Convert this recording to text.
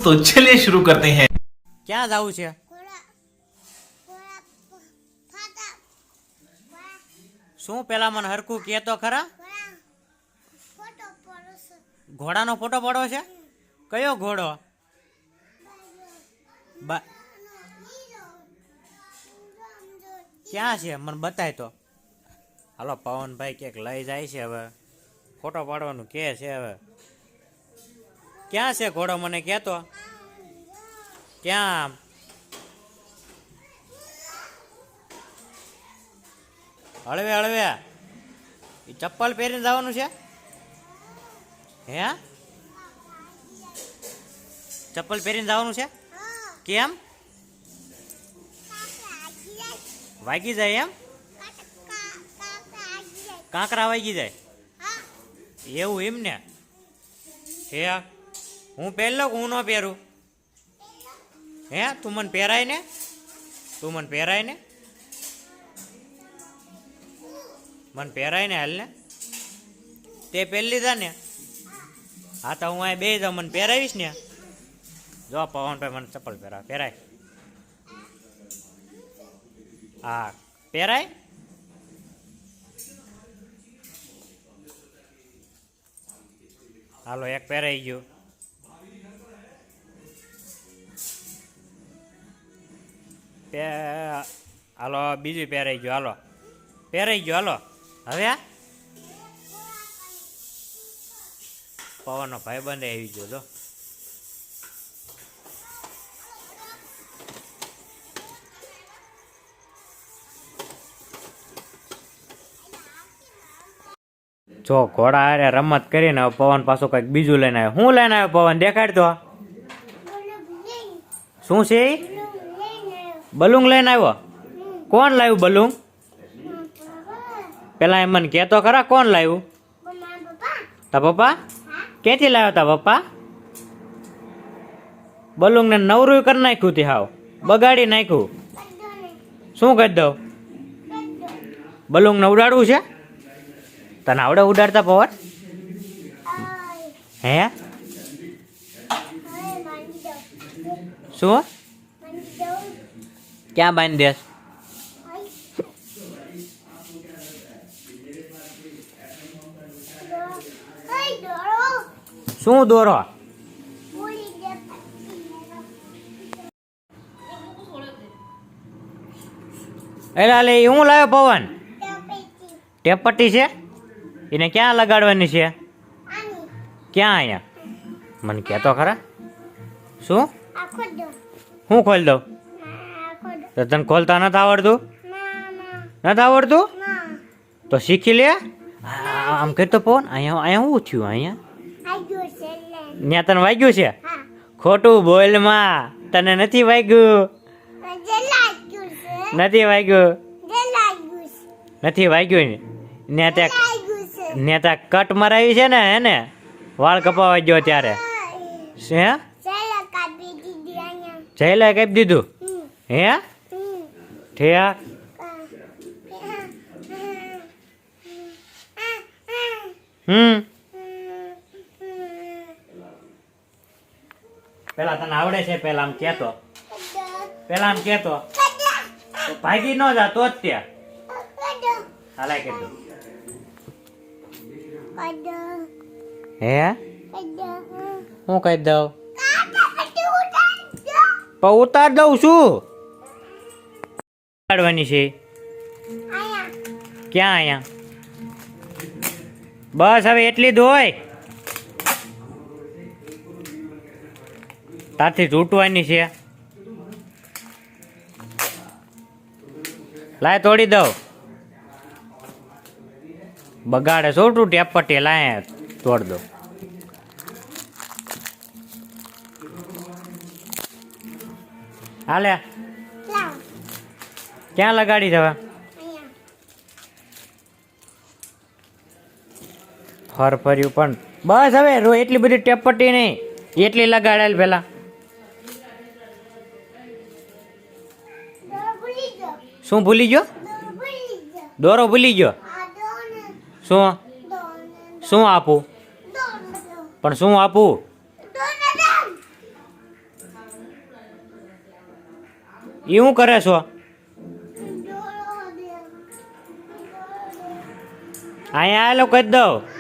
तो चलिए शुरू करते हैं। ક્યાં જવું છે? શું પેલા મને હરખું કે તો ખરા? ઘોડાનો ફોટો પાડવો છે? કયો ઘોડો? ક્યાં છે મને બતાય તો. હાલો પવનભાઈ ક્યાંક લઈ જાય છે, હવે ફોટો પાડવાનું કે છે. હવે ક્યાં છે ઘોડો મને કહેતો? ક્યાં? હળવે હળવે એ ચપ્પલ પહેરીને જવાનું છે? હે ચપ્પલ પહેરીને જવાનું છે? કેમ? વાગી જાય એમ? કાંકરા વાગી જાય એવું એમ ને? હે હું પહેરલો કે હું ન પહેરું? હે તું મને પહેરાય ને? તું મને પહેરાય ને? મને પહેરાય ને? હાલ ને તે પહેરી લીધા ને? હા તો હું અહીં બે જાઉં, મને પહેરાવીશ ને? જો પવનભાઈ મને ચપ્પલ પહેરાય. હા પહેરાય. હાલો એક પહેરાઈ ગયું. હાલો બીજું પહેરાઈ ગયું. હાલો પહેરાઈ ગયો. હાલો હવે પવનનો ભાઈબંધ આવી ગયો. જો જો ઘોડા હારે રમત કરીને હવે પવન પાછું કંઈક બીજું લઈને આવ્યો. શું લઈને આવ્યો પવન? દેખાડ તો. શું છે? બલૂન લઈને આવ્યો? કોણ લાવ્યું બલૂન? પેલા એમ મને કહેતો ખરા કોણ લાવ્યું? તા પપ્પા? ક્યાંથી લાવ્યો તા પપ્પા? બલૂન ને નવરું કરી નાખ્યું તે હાવ બગાડી નાખ્યું. શું કરી દઉં? બલૂન ને ઉડાડવું છે? તને આવડે ઉડાડતા પવન? હે શું? ક્યાં બાંધી દેસ? શું દોરો? એલા લે હું લાવ્યો પવન? ટેપપટ્ટી છે? એને ક્યાં લગાડવાની છે? ક્યાં? અહીંયા મને કહેતો ખરા. શું હું ખોલી દઉં? તો તને ખોલતા નથી આવડતું? નથી આવડતું તો શીખી લે. આમ કહેતો પવન અહીંયા શું થયું? અહીંયા ત્યાં તને વાગ્યું છે? ખોટું બોલમાં, તને નથી વાગ્યું. નથી વાગ્યું. નથી વાગ્યું ને ત્યાં કટ મરાવી છે ને એને વાળ કપાવા ગયો ત્યારે હે જયલા કાપી દીધું? હે ઠેક પેલા તને આવડે છે? પેલા આમ કેતો, પેલા આમ કેતો ભાગી ન જા તો જ ત્યાં હાલાય કીધું. હે હું કહી દઉં? પણ ઉતાર દઉં છું. ઉતારવાની છે? ક્યાં? અહીંયા બસ હવે એટલી જ હોય. તારથી તૂટવાની છે. લાય તોડી દઉં. બગાડે શું તું ટેપપટ્ટી? લાય તોડ દો. હાલે ક્યાં લગાડી જવા? ફર્યું પણ બસ હવે એટલી બધી ટેપપટ્ટી નહીં, એટલી લગાડેલ પેલા. શું ભૂલી ગયો? દોરો ભૂલી ગયો? શું શું આપું? પણ શું આપું? એ શું કરે છો? અહીંયા આલો કહી દઉં.